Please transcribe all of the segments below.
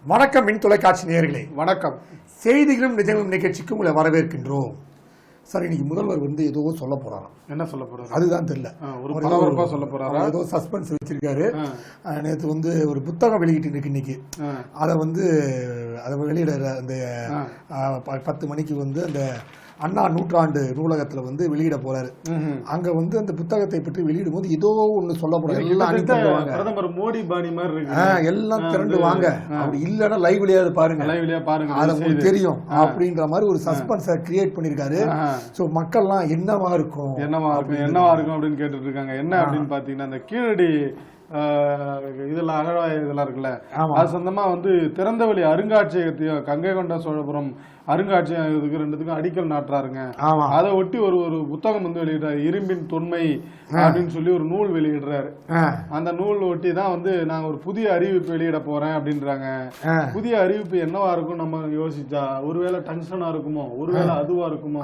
வணக்கம் மின் தொலைக்காட்சி நேயர்களே, வணக்கம். செய்திகளும் நிஜங்களும் நிகழ்ச்சிக்கு உங்களை வரவேற்கின்றோம். சார், இன்னைக்கு முதல்வர் ஏதோ சொல்ல போறாராம். என்ன சொல்ல போறாரு அதுதான் தெரியல. ஒரு பரபரப்பா சொல்ல போறாரா? ஏதோ சஸ்பென்ஸ் வச்சிருக்காரு. நேற்று ஒரு புத்தகம் வெளியிட்டு இருக்கு. இன்னைக்கு அதை வெளியிட அந்த 10 மணிக்கு அந்த அண்ணா நூற்றாண்டு நூலகத்துல வெளியிட போறாரு. அங்க அந்த புத்தகத்தை பற்றி வெளியிடும் போது ஏதோ ஒண்ணு சொல்ல போறாரு. பிரதமர் மோடி பாணி மாதிரி இருக்கு. எல்லாம் திரண்டு வாங்க, அப்படி இல்லன்னா லைவ் விளையாடு பாருங்க, அது உங்களுக்கு தெரியும் அப்படின்ற மாதிரி ஒரு சஸ்பென்ஸை கிரியேட் பண்ணிருக்காரு. சோ மக்கள்லாம் என்னவா இருக்கும் அப்படின்னு கேட்டுட்டு இருக்காங்க. என்ன அப்படின்னு பாத்தீங்கன்னா, இந்த கீழடி இதெல்லாம் அகழாய் இதெல்லாம் இருக்குல்ல, அது சொந்தமா திறந்தவெளி அருங்காட்சியகத்தையும் கங்கை கொண்ட சோழபுரம் அருங்காட்சியகத்துக்கு ரெண்டுத்துக்கும் அடிக்கல் நாட்டுறாருங்க. அதை ஒட்டி ஒரு புத்தகம் வெளியிடுறாரு. இரும்பின் தொன்மை அப்படின்னு சொல்லி ஒரு நூல் வெளியிடுறாரு. அந்த நூல் ஒட்டி தான் நாங்க ஒரு புதிய அறிவிப்பு வெளியிட போறேன் அப்படின்றாங்க. புதிய அறிவிப்பு என்னவா இருக்கும் நம்ம யோசிச்சா, ஒருவேளை டங்ஸ்டனா இருக்குமோ, ஒருவேளை அதுவா இருக்குமோ,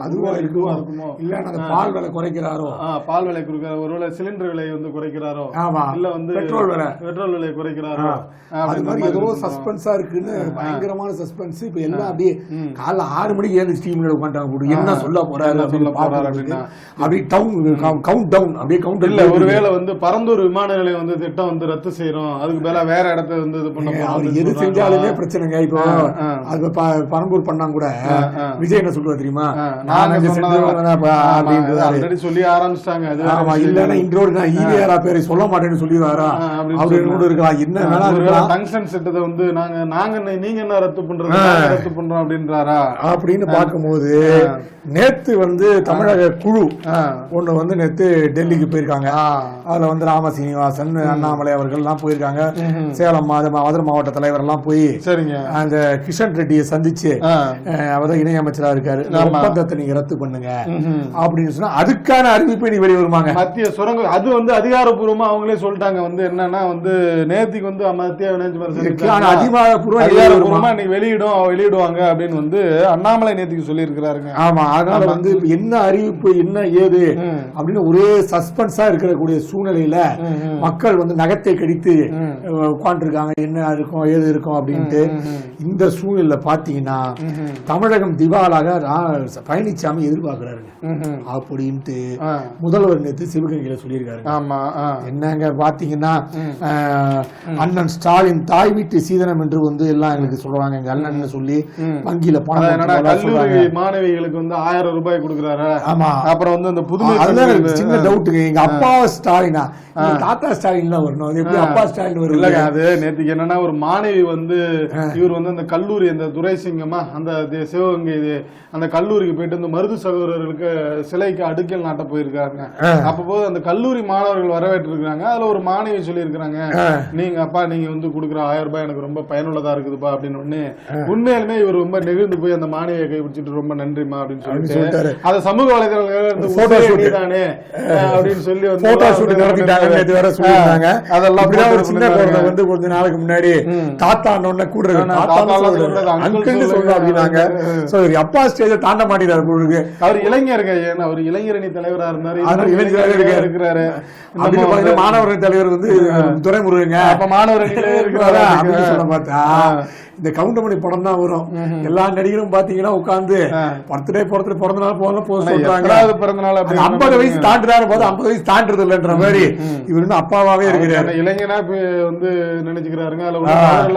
இல்ல பால் விலை குறைக்கிறாரோ, பால் விலை குறைக்கிறாரோ, ஒருவேளை சிலிண்டர் விலை குறைக்கிறாரோ, இல்ல பெட்ரோல் விலை குறைக்கிறாரோ, அது மாதிரி ஏதோ சஸ்பென்ஸா இருக்குன்னு பயங்கரமான சஸ்பென்ஸ். இப்ப எல்லாம் அப்படியே காலைல 6 மணிக்கு ஏன் ஸ்டீம்ல உட்காந்து என்ன சொல்ல போறாரு அப்படின்னா அப்படி கவுண்ட் டவுன் அப்படியே கவுண்ட் இல்ல. ஒருவேளை பரந்தூர் விமான நிலையம் திட்டம் ரத்து செய்யறோம், அதுக்கு மேல வேற இடத்த இது பண்ண அவர் எது செஞ்சாலுமே பிரச்சனைங்க. இப்போ அது பரம்பூர் பண்ணா கூட விஜய் என்ன சொல்லுவா தெரியுமா, ஆல்ரெடி சொல்லி ஆரம்பிச்சிட்டாங்க. இல்லன்னா இன்றோடு ஈவிஆரா பேரை சொல்ல மாட்டேன்னு சொல்லிடுவாரா அப்படின்னு இருக்கலாம். என்ன வேணா இருக்கலாம். டங்ஸ்டன் செட்டத்தை நாங்க நீங்க என்ன ரத்து பண்றோம் அப்படின்றாரா அப்படின்னு பார்க்கும்போது, நேத்து தமிழக குழு ஒண்ணு நேத்து டெல்லிக்கு போயிருக்காங்க. அதுல ராம சீனிவாசன், அண்ணாமலை அவர்கள் எல்லாம் போயிருக்காங்க. சேலம் மதுரை மாவட்ட தலைவர் எல்லாம் போய் அந்த கிஷன் ரெட்டியை சந்திச்சு, அவர் இணையமைச்சரா இருக்காரு, ஒப்பந்தத்தை நீங்க ரத்து பண்ணுங்க அப்படின்னு சொன்னா அதுக்கான அறிவிப்பை நீ வெளிவருமாங்க. மத்திய சுரங்க அது அதிகாரப்பூர்வமா அவங்களே சொல்லிட்டாங்க. என்னன்னா நேத்துக்கு மத்திய அதிகாரப்பூர்வமா வெளியிடுவாங்க அப்படின்னு அண்ணாமலை நேத்துக்கு சொல்லி இருக்கிறாருங்க. ஆமா, அதனால என்ன அறிவிப்பு என்ன ஏது அப்படின்னு ஒரே சஸ்பென்ஸா இருக்கக்கூடிய சூழ்நிலையில மக்கள் நகத்தை கடித்து உட்கார்ந்துருக்காங்க. என்ன இருக்கும் ஏது இருக்கும் அப்படின்ட்டு. இந்த சூழ்நிலை பாத்தீங்கன்னா தமிழகம் திவாலாக பழனிசாமி எதிர்பார்க்கிறாருங்க அப்படின்ட்டு முதல்வர் நேத்து சிவகங்கையில சொல்லியிருக்காரு. ஆமா, என்னங்க பாத்தீங்கன்னா, அண்ணன் ஸ்டாலின் தாய் வீட்டு சீதனம் என்று எல்லாம் எங்களுக்கு சொல்றாங்க. எங்க அண்ணன் சொல்லி வங்கியில பணம் கல்லூரி மாணவிகளுக்கு 1000 ரூபாய் கொடுக்குறாரு. ஆமா, அப்புறம் அந்த புதுமை சின்ன டவுட்டுங்க. எங்க அப்பா ஸ்டாலினா தாத்தா ஸ்டாலின் தான் வரணும், அது எப்படி அப்பா ஸ்டாலின் வரும்? இல்லங்க, அது நேற்றுக்கு என்னன்னா ஒரு மாணவி இவர் அந்த கல்லூரி அந்த துரைசிங்கமா அந்த சிவகங்கை அந்த கல்லூரிக்கு போயிட்டு மருது சகோதரர்களுக்கு சிலைக்கு அடுக்கல் நாட்ட போயிருக்காங்க. அப்போ அந்த கல்லூரி மாணவர்கள் வரவேற்று இருக்காங்க. அதுல ஒரு மாணவி சொல்லி இருக்கிறாங்க, நீங்க அப்பா நீங்க கொடுக்குற 1000 ரூபாய் எனக்கு ரொம்ப பயனுள்ளதா இருக்குதுப்பா அப்படின்னு. உண்மையிலுமே இவர் ரொம்ப நெகிழ்ந்து போய் அந்த மாணவியை கைப்பிடிச்சிட்டு ரொம்ப நன்றிமா அப்படின்னு சொல்லிட்டு அதை சமூக வலைதளங்கள் அப்படின்னு சொல்லி அதெல்லாம் சின்ன குழந்தை கொஞ்ச நாளைக்கு முன்னாடி தாத்தா கூட அப்படின்னாங்க. அப்பா ஸ்டேஜ தாண்ட மாட்டேங்கிறாரு. அவர் இளைஞருங்க, அவர் இளைஞரணி தலைவரா இருந்தாரு, இருக்கிறாரு. மாணவர் தலைவர் துரைமுருகங்க. அப்ப மாணவர் சொல்ல பார்த்தா இந்த கவுண்டமணி படம் தான் வரும். எல்லா நடிகரும் பாத்தீங்கன்னா உட்கார்ந்து பர்த்டே பிறந்த நாள் சொல்றாங்க, 50 வயசு தாண்டுறாரு போது 50 வயசு தாண்டுறது இல்லைன்ற மாதிரி இவர் அப்பாவாவே இருக்கிறாரு. இளைஞனா நினைச்சுக்கிறாருங்க.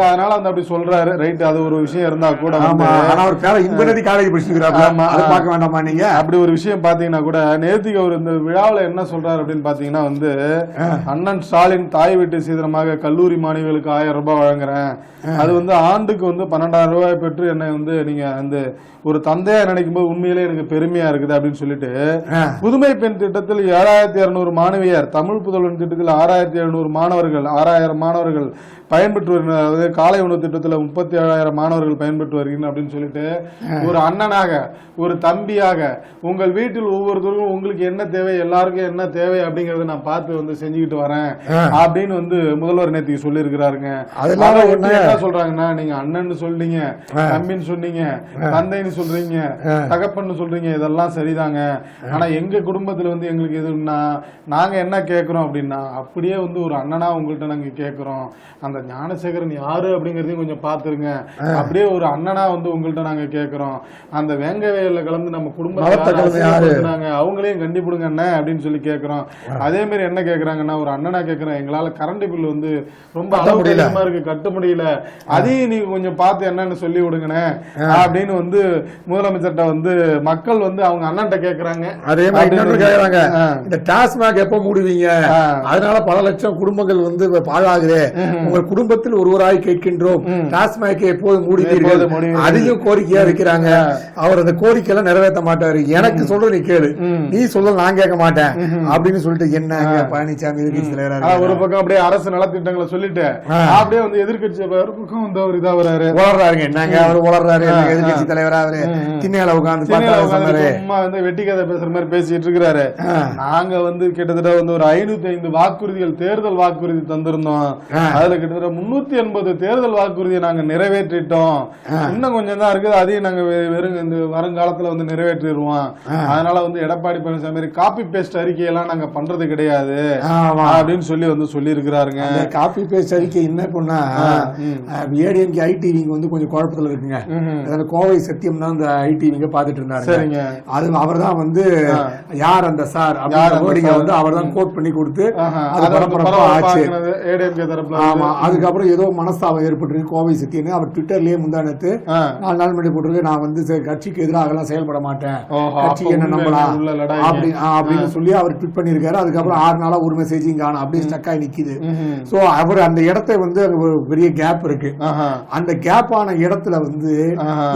அதனால அப்படி சொல்றாரு. ரைட், அது ஒரு விஷயம் இருந்தா கூட. ஆனா அவர் பேர இன்பநதி காலேஜ் படிச்சிருக்கிறாரு, அதை பார்க்க வேண்டாமா நீங்க? அப்படி ஒரு விஷயம் பாத்தீங்கன்னா கூட நேத்துக்கு அவர் இந்த விழாவில என்ன சொல்றாரு அப்படின்னு பாத்தீங்கன்னா, அண்ணன் ஸ்டாலின் தாய் வீட்டு சீதனமாக கல்லூரி மாணவிகளுக்கு 1000 ரூபாய் வழங்குறேன். அது ஆண்டுக்கு 12,000 ரூபாய் பெற்று என்னை நீங்க ஒரு தந்தையா நினைக்கும் போது உண்மையிலே எனக்கு பெருமையா இருக்குது அப்படின்னு சொல்லிட்டு, புதுமை பெண் திட்டத்தில் 7200 மாணவியர், தமிழ் புதல்வன் திட்டத்தில் 6700 மாணவர்கள், 6000 மாணவர்கள் பயன்பெற்று வருகின்றனர். காலை உணவு திட்டத்தில் 37,000 மாணவர்கள் பயன்பெற்று வருகின்றனர் அப்படின்னு சொல்லிட்டு, ஒரு அண்ணனாக ஒரு தம்பியாக உங்கள் வீட்டில் ஒவ்வொருத்தருக்கும் உங்களுக்கு என்ன தேவை, எல்லாருக்கும் என்ன தேவை அப்படிங்கறத நான் பார்த்து செஞ்சுக்கிட்டு வரேன். அப்படின்னு வந்து முதல்வர் நேற்றுக்கு சொல்லி இருக்கிறாருங்க. என்ன சொல்றாங்கன்னா, நீங்க அண்ணன் சொல்றீங்க, தம்பின்னு சொன்னீங்க, தந்தைன்னு சொல்றீங்க, தகப்பன்னு சொல்றீங்க, இதெல்லாம் சரிதாங்க. ஆனா எங்க குடும்பத்துல வந்து எங்களுக்கு எதுன்னா நாங்க என்ன கேட்கிறோம் அப்படின்னா, அப்படியே வந்து ஒரு அண்ணனா உங்கள்கிட்ட நாங்க கேட்கிறோம், அந்த ஞானசேகரன் யாரு அப்படிங்கறதையும் கொஞ்சம் பாத்துருங்க. அப்படியே ஒரு அண்ணனா வந்து உங்கள்கிட்ட நாங்க கேட்கிறோம், அந்த வேங்க வயல்ல கலந்து நம்ம குடும்பத்தாங்க அவங்களையும் கண்டிப்பிடுங்க அண்ணன் அப்படின்னு சொல்லி கேட்கிறோம். அதே மாதிரி என்ன கேட்கறாங்கன்னா, ஒரு அண்ணனா கேட்கிறோம், எங்களால கரண்ட் பில் வந்து ரொம்ப அளவுக்கு அதிகமா இருக்கு, கட்ட முடியல, அதையும் நீங்க கொஞ்சம் பார்த்து என்னன்னு சொல்லி விடுங்கண்ணே அப்படின்னு வந்து முதலமைச்சர்கிட்ட வந்து மக்கள் வந்து அவங்க அண்ணன்ட்ட கேட்கறாங்க. அதே மாதிரி கேட்கறாங்க, இந்த டாஸ்மாக் எப்ப மூடுவீங்க, அதனால பல லட்சம் குடும்பங்கள் வந்து பாழாகுது, உங்கள் குடும்பத்தில் ஒருவராய் கேட்கின்றோம், டாஸ்மாக் எப்போது மூடுவீர்கள், அதையும் கோரிக்கையா வைக்கிறாங்க. அவர் அந்த கோரிக்கை எல்லாம் நிறைவேற்ற மாட்டாரு. எனக்கு சொல்ற நீ கேளு, நீ சொல்ல நான் கேட்க மாட்டேன் அப்படின்னு சொல்லிட்டு என்ன பழனிசாமி எதிர்கட்சி தலைவராக ஒரு பக்கம் அப்படியே அரசு நலத்திட்டங்களை சொல்லிட்டு அப்படியே வந்து எதிர்கட்சி பக்கம் வந்து அவர் இதா வர்றாரு, வளர்றாருங்க. என்னங்க அவர் வளர்றாரு, எதிர்கட்சி தலைவரா அவரு திண்ணையில உட்கார்ந்து சும்மா வந்து வெட்டி கதை பேசுற மாதிரி பேசிட்டு இருக்கிறாரு. நாங்க வந்து கிட்டத்தட்ட வந்து ஒரு 505 வாக்குறுதிகள் தேர்தல் வாக்குறுதி தந்திருந்தோம், அதுல கிட்டத்தட்ட 380 தேர்தல் வாக்குறுதியை நாங்க நிறைவேற்றிட்டோம், இன்னும் கொஞ்சம் தான் இருக்குது, அதையும் நாங்க வெறும் இந்த வருங்காலத்துல வந்து நிறைவேற்றிடுவோம். அதனால வந்து எடப்பாடி பழனிசாமி காப்பி பேஸ்ட் அறிக்கையெல்லாம் நாங்க பண்றது கிடையாது அப்படின்னு சொல்லி வந்து சொல்லி இருக்கிறாருங்க. காப்பி பேஸ்ட் அறிக்கை என்ன பண்ணா, ஏடிஎம்கே ஐடிவிங்க வந்து கொஞ்சம் குழப்பத்துல இருக்குங்க. அதாவது கோவை சத்தியம் தான் அந்த ஐடிவிங்க பாத்துட்டு இருந்தாரு. சரிங்க, அது அவர் தான் வந்து யார் அந்த சார் அப்படிங்கிற வந்து அவர் தான் கோட் பண்ணி கொடுத்து ஆச்சு ஏடிஎம்கே தரப்புல. ஆமா, அதுக்கப்புறம் ஏதோ மனஸ்தாபம் ஏற்பட்டு கோவை சத்தியம் அவர் ட்விட்டர்லயே முந்தானத்து 4 நாள் முன்னாடி போட்டிருக்கு, நான் வந்து கட்சிக்கு எதிராக எல்லாம் செயல்பட மாட்டேன், கட்சிக்கு என்ன நம்பலாம் அப்படின்னு சொல்லி அவர் ட்வீட் பண்ணிருக்காரு. அதுக்கப்புறம் 6 நாளா ஒரு மெசேஜிங் காணும், அப்படியே ஸ்டக் ஆகி நிக்குது. சோ அவர் அந்த இடத்தை வந்து ஒரு பெரிய கேப் இருக்கு, அந்த கேப் ஆன இடத்துல வந்து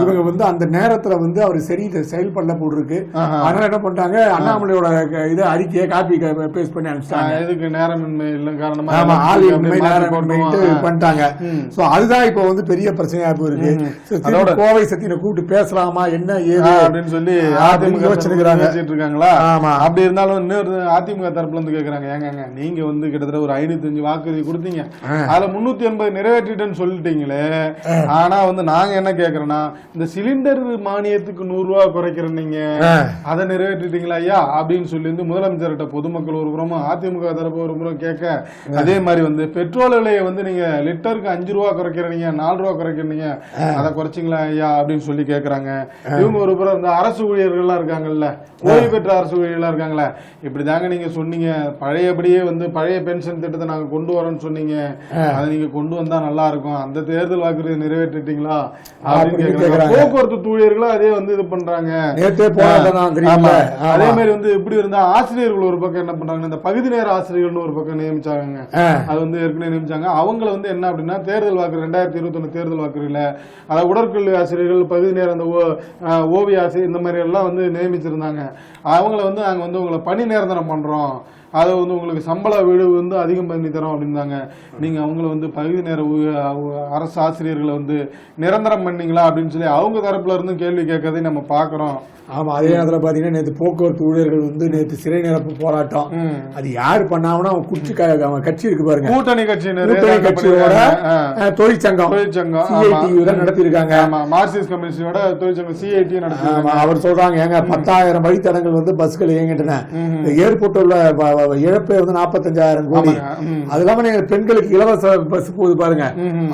இவங்க வந்து அந்த நேரத்துல வந்து அவர் சரி செயல்படல போட்டிருக்கு. அதனால என்ன பண்ணிட்டாங்க, அண்ணாமலையோட இதை அறிக்கையை காப்பி பேஸ்ட் பண்ணி அனுப்பிச்சாங்க. இதுக்கு நேரமின்மை இல்ல காரணமா பண்ணிட்டாங்க. சோ அதுதான் இப்ப வந்து பெரிய பிரச்சனையா போயிருக்கு. கோவை சத்தியனை கூப்பிட்டு பேசலாமா என்ன ஏது அப்படின்னு சொல்லி அதிமுக இருக்காங்களா. அப்படி இருந்தாலும் இன்னொரு அதிமுக தரப்புல இருந்து கேக்குறாங்க, ஏங்க நீங்க வந்து கிட்டத்தட்ட ஒரு 505 வாக்குறுதி கொடுத்தீங்க, அதுல 380 நிறைவேற்றிட்டேன்னு சொல்லிட்டீங்களே, ஆனா வந்து நாங்க என்ன கேக்குறோம்னா, இந்த சிலிண்டர் மானியத்துக்கு 100 ரூபாய் குறைக்கிறேன், நீங்க அதை நிறைவேற்றிட்டீங்களா ஐயா அப்படின்னு சொல்லி வந்து முதலமைச்சர்கிட்ட பொதுமக்கள் ஒரு புறமும் அதிமுக தரப்பு ஒரு புறம் கேட்க, அதே மாதிரி வந்து பெட்ரோல் விலையை வந்து நீங்க லிட்டருக்கு 5 ரூபாய் குறைக்கிறீங்க, 4 ரூபாய் குறைக்கிறீங்க, அதை குறைச்சிங்களா ஐயா அப்படின்னு சொல்லி கேக்குறாங்க. இவங்க ஒரு புறம் இந்த அரசு ஊழியர்கள்லாம் இருக்காங்கல்ல, ஓய்வு பெற்ற அரசு ஊழியர்களா இருக்காங்களே, இப்படிதாங்க நீங்க சொன்னீங்க, பழையபடியே வந்து பழைய பென்ஷன் திட்டத்தை நாங்க கொண்டு வரோம்னு சொன்னீங்க, அதை நீங்க கொண்டு வந்தா நல்லா இருக்கும், அந்த தேர்தல் வாக்குறுதியை நிறைவேற்றிட்டீங்களா அப்படின்னு கேக்குறாங்க. போக்குவரத்து ஊழியர்களும் அதே வந்து இது பண்றாங்க. அதே மாதிரி வந்து இப்படி இருந்தா ஆசிரியர்கள் ஒரு பக்கம் என்ன பண்றாங்க, இந்த பகுதி நேர ஆசிரியர்கள் ஒரு பக்கம் நியமிச்சாங்க, அது வந்து ஏற்கனவே நியமிச்சாங்க. அவங்களை வந்து என்ன அப்படின்னா தேர்தல் வாக்கு 2021 தேர்தல் வாக்குறுதியில அதை உடற்கல்வி ஆசிரியர்கள், பகுதி நேரம் அந்த ஓவிய ஆசிரியர், இந்த மாதிரி எல்லாம் வந்து நியமிச்சிருந்தாங்க. அவங்கள வந்து நாங்க வந்து உங்களை பணி நிரந்தரம் பண்றோம், அதை வந்து உங்களுக்கு சம்பள வீடு வந்து அதிகம் பண்ணி தரோம் அப்படின்னாங்க. நீங்க அவங்கள வந்து பகுதி நேர அரசு ஆசிரியர்களை வந்து நிரந்தரம் பண்ணீங்களா அப்படின்னு சொல்லி அவங்க தரப்புல இருந்து கேள்வி கேட்கறதை நம்ம பாக்குறோம். ஆமா, அதே நேரத்தில் பாத்தீங்கன்னா நேற்று போக்குவரத்து ஊழியர்கள் வந்து நேற்று சிறை நிரப்பு போராட்டம், அது யாரு பண்ணாங்கன்னா அவன் அவன் கட்சி இருக்கு பாருங்க, கூட்டணி கட்சியோட தொழிற்சங்கம் சிஐடி தான் நடத்திருக்காங்க. மார்க்சிஸ்ட் கம்யூனிஸ்டோட தொழிற்சங்கம் சிஐடி நடத்தி அவர் சொல்றாங்க, ஏங்க 10,000 வழித்தடங்கள் வந்து பஸ்கள் இயங்கிட்டன, ஏற்பட்டுள்ள இழப்பே வந்து 45,000 கோடி, அது இல்லாம நீங்க பெண்களுக்கு இலவச பஸ் போகுது பாருங்க,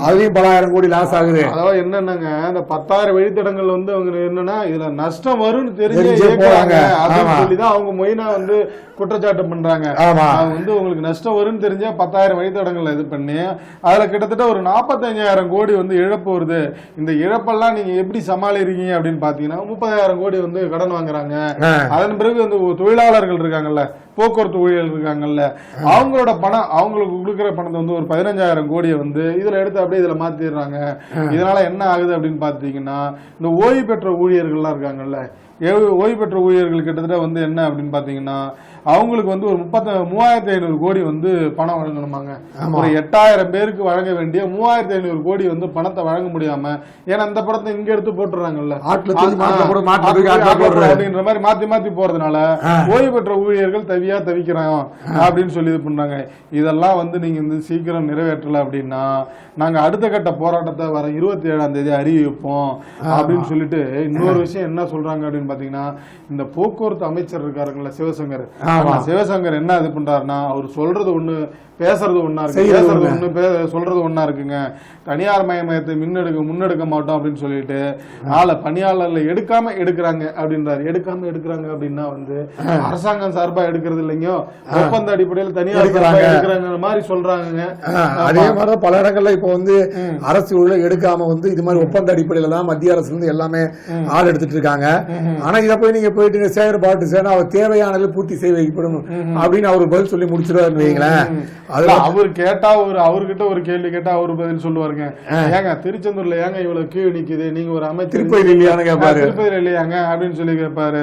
அதுலயும் பல ஆயிரம் கோடி லாஸ் ஆகுது. அதாவது என்னன்னாங்க, அந்த 10,000 வழித்தடங்கள் வந்து அவங்க என்னன்னா இதுல நஷ்டம் வரும் சொல்லிதான் அவங்க மொயினா வந்து குற்றச்சாட்டு பண்றாங்க. அவங்க வந்து உங்களுக்கு நஷ்டம் வரும்னு தெரிஞ்சா 10,000 வழித்தடங்கள் இது பண்ணி அதுல கிட்டத்தட்ட ஒரு 45,000 கோடி வந்து இழப்பு வருது. இந்த இழப்பெல்லாம் நீங்க எப்படி சமாளிக்கிறீங்க அப்படின்னு பாத்தீங்கன்னா 30,000 கோடி வந்து கடன் வாங்குறாங்க. அதன் பிறகு வந்து தொழிலாளர்கள் இருக்காங்கல்ல, போக்குவரத்து ஊழியர்கள் இருக்காங்கல்ல, அவங்களோட பணம், அவங்களுக்கு கொடுக்குற பணத்தை வந்து ஒரு 15,000 கோடியை வந்து இதுல எடுத்து அப்படியே இதுல மாத்திடுறாங்க. இதனால என்ன ஆகுது அப்படின்னு பாத்தீங்கன்னா, இந்த ஓய்வு பெற்ற ஊழியர்கள்லாம் இருக்காங்கல்ல, ஓய்வு பெற்ற ஊழியர்கள் கிட்டத்தட்ட வந்து என்ன அப்படின்னு பாத்தீங்கன்னா அவங்களுக்கு வந்து ஒரு 3500 கோடி வந்து பணம் வழங்கணுமாங்க. ஒரு 8000 பேருக்கு வழங்க வேண்டிய 3500 கோடி வந்து பணத்தை வழங்க முடியாம, ஏன்னா இந்த படத்தை இங்க எடுத்து போட்டுறாங்கல்ல அப்படின்ற மாதிரி மாத்தி மாத்தி போறதுனால ஓய்வு பெற்ற ஊழியர்கள் தவிக்கிறாங்க அப்படின்னு சொல்லி இது பண்றாங்க. இதெல்லாம் வந்து நீங்க வந்து சீக்கிரம் நிறைவேற்றல அப்படின்னா நாங்க அடுத்த கட்ட போராட்டத்தை வர 27ஆம் தேதி அறிவிப்போம் அப்படின்னு சொல்லிட்டு இன்னொரு விஷயம் என்ன சொல்றாங்க அப்படின்னு பாத்தீங்கன்னா, இந்த போக்குவரத்து அமைச்சர் இருக்காருங்களா சிவசங்கர் என்ன இது பண்றாருன்னா, அவர் சொல்றது ஒண்ணு பேசுறது ஒண்ணா இருக்கு, சொல்றது ஒண்ணா இருக்குங்க. தனியார் மயமயத்தை முன்னெடுக்க மாட்டோம் அப்படின்னு சொல்லிட்டு பணியாளர்ல எடுக்கிறாங்க அப்படின்றாரு. எடுக்கிறாங்க அப்படின்னா வந்து அரசாங்கம் சார்பா எடுக்கிறது இல்லைங்க, ஒப்பந்த அடிப்படையில் தனியார் எடுக்கிறாங்க மாதிரி சொல்றாங்க. அதே மாதிரி பல இடங்கள்ல இப்போ வந்து அரசு உள்ள எடுக்காம வந்து இது மாதிரி ஒப்பந்த அடிப்படையில தான் மத்திய அரசு வந்து எல்லாமே ஆள் எடுத்துட்டு இருக்காங்க. ஆனா இதை போய் நீங்க போயிட்டு செயற்பாட்டு சேனா அவர் தேவையானது பூர்த்தி செய்ய வைக்கப்படும் அப்படின்னு அவர் பதில் சொல்லி முடிச்சிருவாருன்னு வைங்களேன். அவர் கேட்டா அவர்கிட்ட ஒரு கேள்வி கேட்டா அவரு பதில் சொல்லுவாருங்க, ஏங்க திருச்செந்தூர்ல ஏங்க இவ்வளவு கீழ் நிக்குது, நீங்க ஒரு அமைச்சர் திருப்பதி இல்லையாங்க அப்படின்னு சொல்லி கேட்பாரு.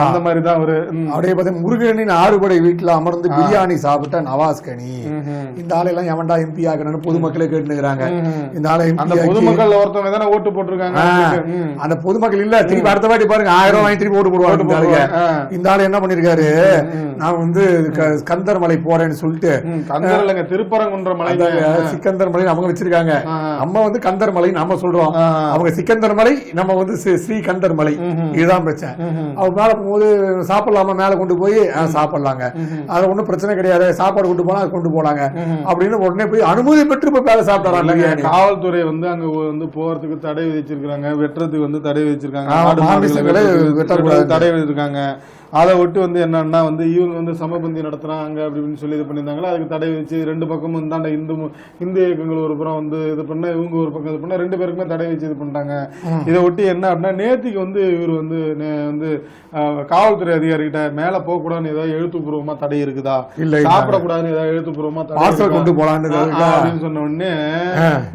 அந்த மாதிரிதான் அவரு அப்படியே பார்த்து முருகனின் ஆறுபடை வீட்டுல அமர்ந்து பிரியாணி சாப்பிட்ட நவாஸ் கனி இந்த ஆளையெல்லாம் எவன்டா எம்பி ஆகணும்னு பொதுமக்களே கேட்டுக்கிறாங்க. இந்த ஆளை பொதுமக்கள் ஒருத்தவங்க தானே ஓட்டு போட்டிருக்காங்க. அந்த பொதுமக்கள் இல்ல, திருப்பி அடுத்த வாட்டி பாருங்க 1000 வாங்கி திருப்பி ஓட்டு போடுவாங்க. இந்த ஆளு என்ன பண்ணிருக்காரு, நான் வந்து கந்தர் மலை போறேன்னு சொல்லிட்டு திருப்பரங்குன்ற மலை சிக்கந்தர் மலை அவங்க வச்சிருக்காங்க. நம்ம வந்து கந்தர் மலை நம்ம சொல்றோம், அவங்க சிக்கந்தர் மலை, நம்ம வந்து ஸ்ரீ கந்தர் மலை. இதுதான் பிரச்சனை. அவங்க மேல போகும்போது சாப்பிடலாமா, மேல கொண்டு போய் சாப்பிடலாங்க, அது ஒண்ணும் பிரச்சனை கிடையாது, சாப்பாடு கொண்டு போனா அது கொண்டு போனாங்க அப்படின்னு உடனே போய் அனுமதி பெற்று இப்ப மேல சாப்பிட்டாங்க. காவல்துறை வந்து அங்க வந்து போறதுக்கு தடை விதிச்சிருக்காங்க, வெட்டுறதுக்கு வந்து தடை விதிச்சிருக்காங்க, தடை விதிச்சிருக்காங்க. அதை விட்டு வந்து என்னன்னா வந்து இவங்க வந்து சமபந்தி நடத்துறாங்க அப்படின்னு சொல்லி இது பண்ணியிருந்தாங்களா, அதுக்கு தடை வச்சு 2 பக்கமும் இந்தாண்ட இந்து இயக்கங்கள் ஒரு புறம் வந்து இது பண்ண, இவங்க ஒரு பக்கம் இது பண்ண, 2 பேருக்குமே தடை வச்சு இது பண்ணிட்டாங்க. இதை ஒட்டி என்ன அப்படின்னா, நேற்றுக்கு வந்து இவர் வந்து காவல்துறை அதிகாரிகிட்ட மேல போக கூடாதுன்னு ஏதாவது எழுத்துப்பூர்வமா தடை இருக்குதா, இல்ல சாப்பிடக்கூடாதுன்னு ஏதாவது எழுத்துப்பூர்வமா தடை கொண்டு போலான்னு அப்படின்னு சொன்ன உடனே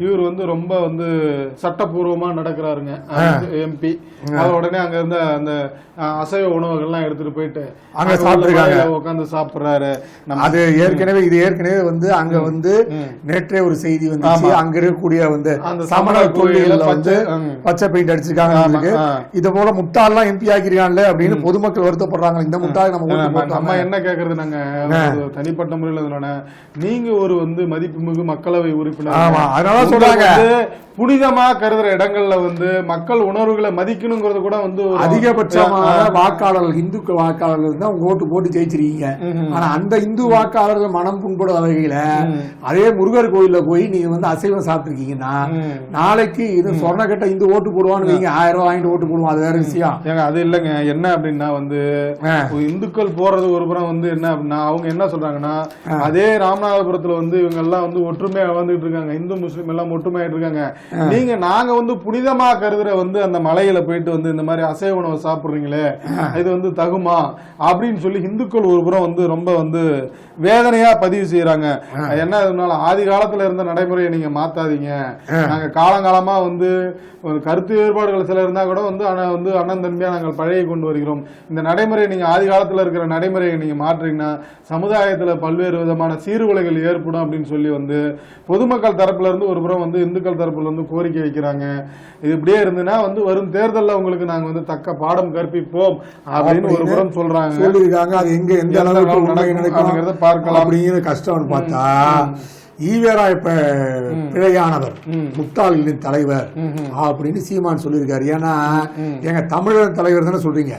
இவர் வந்து ரொம்ப வந்து சட்டப்பூர்வமா நடக்கிறாருங்க எம்பி. அது உடனே அங்க இருந்த அந்த அசைவ உணவுகள்லாம் எடுத்துட்டு போயிட்டு அங்க சாப்பிட்டுருக்காங்க, உட்காந்து சாப்பிடுறாரு. அது ஏற்கனவே வந்து அங்க வந்து நேற்றே ஒரு செய்தி வந்து அங்க இருக்கக்கூடிய வந்து சமணர் கோயில்ல வந்து பச்சை பெயிண்ட் அடிச்சிருக்காங்க. இது போல முட்டாள்லாம் எம்பி ஆக்கிருக்காங்கல்ல அப்படின்னு பொதுமக்கள் வருத்தப்படுறாங்க. இந்த முட்டாள் நம்ம என்ன கேக்குறது, நாங்க தனிப்பட்ட முறையில் நீங்க ஒரு வந்து மதிப்புமிகு மக்களவை உறுப்பினர், அதனால சொல்றாங்க புனிதமா கருதுற இடங்கள்ல வந்து மக்கள் உணர்வுகளை மதிக்கணுங்கிறது கூட வந்து அதிகபட்சமான வாக்காளர்கள் இந்துக்கள் வாக்காளர்கள் தான் ஓட்டு போட்டு ஜெயிச்சிருக்கீங்க. ஆனா அந்த இந்து வாக்காளர்கள் மனம் புண்படும் வகையில அதே முருகர் கோயில்ல போய் நீங்க வந்து அசைவம் சாப்பிட்டுருக்கீங்கன்னா நாளைக்கு இது சொன்ன கட்ட இந்து ஓட்டு போடுவான்னு நீங்க 1000 ரூபாய் வாங்கிட்டு ஓட்டு போடுவோம், அது வேற விஷயம். ஏங்க அது இல்லைங்க, என்ன அப்படின்னா வந்து இந்துக்கள் போறது ஒரு புறம் வந்து என்ன அப்படின்னா, அவங்க என்ன சொல்றாங்கன்னா, அதே ராமநாதபுரத்துல வந்து இவங்க எல்லாம் வந்து ஒற்றுமையா வந்துட்டு இருக்காங்க, இந்து முஸ்லீம் எல்லாம் ஒற்றுமையாயிட்டு இருக்காங்க. நாங்க வந்து புனிதமா கருதுற வந்து அந்த மலையில போயிட்டு வந்து இந்த மாதிரி அசைவ உணவு சாப்பிடுறீங்களே, இது வந்து தகுமா அப்படின்னு சொல்லி இந்துக்கள் ஒரு புறம் வந்து ரொம்ப வந்து வேதனையா பதிவு செய்யறாங்க. என்ன இருந்தாலும் ஆதி காலத்துல இருந்த நடைமுறையை நீங்க மாத்தாதீங்க, நாங்க காலங்காலமா வந்து கருத்து வேறுபாடுகள் சில இருந்தா கூட வந்து ஆனா வந்து அண்ணன் தம்பியா நாங்கள் பழகி கொண்டு வருகிறோம். இந்த நடைமுறையை நீங்க ஆதி காலத்துல இருக்கிற நடைமுறையை நீங்க மாற்றீங்கன்னா சமுதாயத்துல பல்வேறு விதமான சீர்குலைகள் ஏற்படும் அப்படின்னு சொல்லி வந்து பொதுமக்கள் தரப்புல இருந்து ஒரு புறம் வந்து இந்துக்கள் தரப்புல இருந்து கோரிக்கை வைக்கிறாங்க. இது இப்படியே இருந்துன்னா வந்து வரும் தேர்தலில் உங்களுக்கு நாங்க வந்து தக்க பாடம் கற்பிப்போம் அப்படின்னு ஒரு புறம் சொல்றாங்க. அது எங்க எந்த அளவுக்கு பார்க்கலாம் அப்படிங்கிற கஷ்டம் பார்த்தா ஈவேரா இப்ப பிழையானவர், முட்டாளின் தலைவர் அப்படின்னு சீமான் சொல்லியிருக்காரு. ஏன்னா எங்க தமிழர் தலைவர் தானே சொல்றீங்க,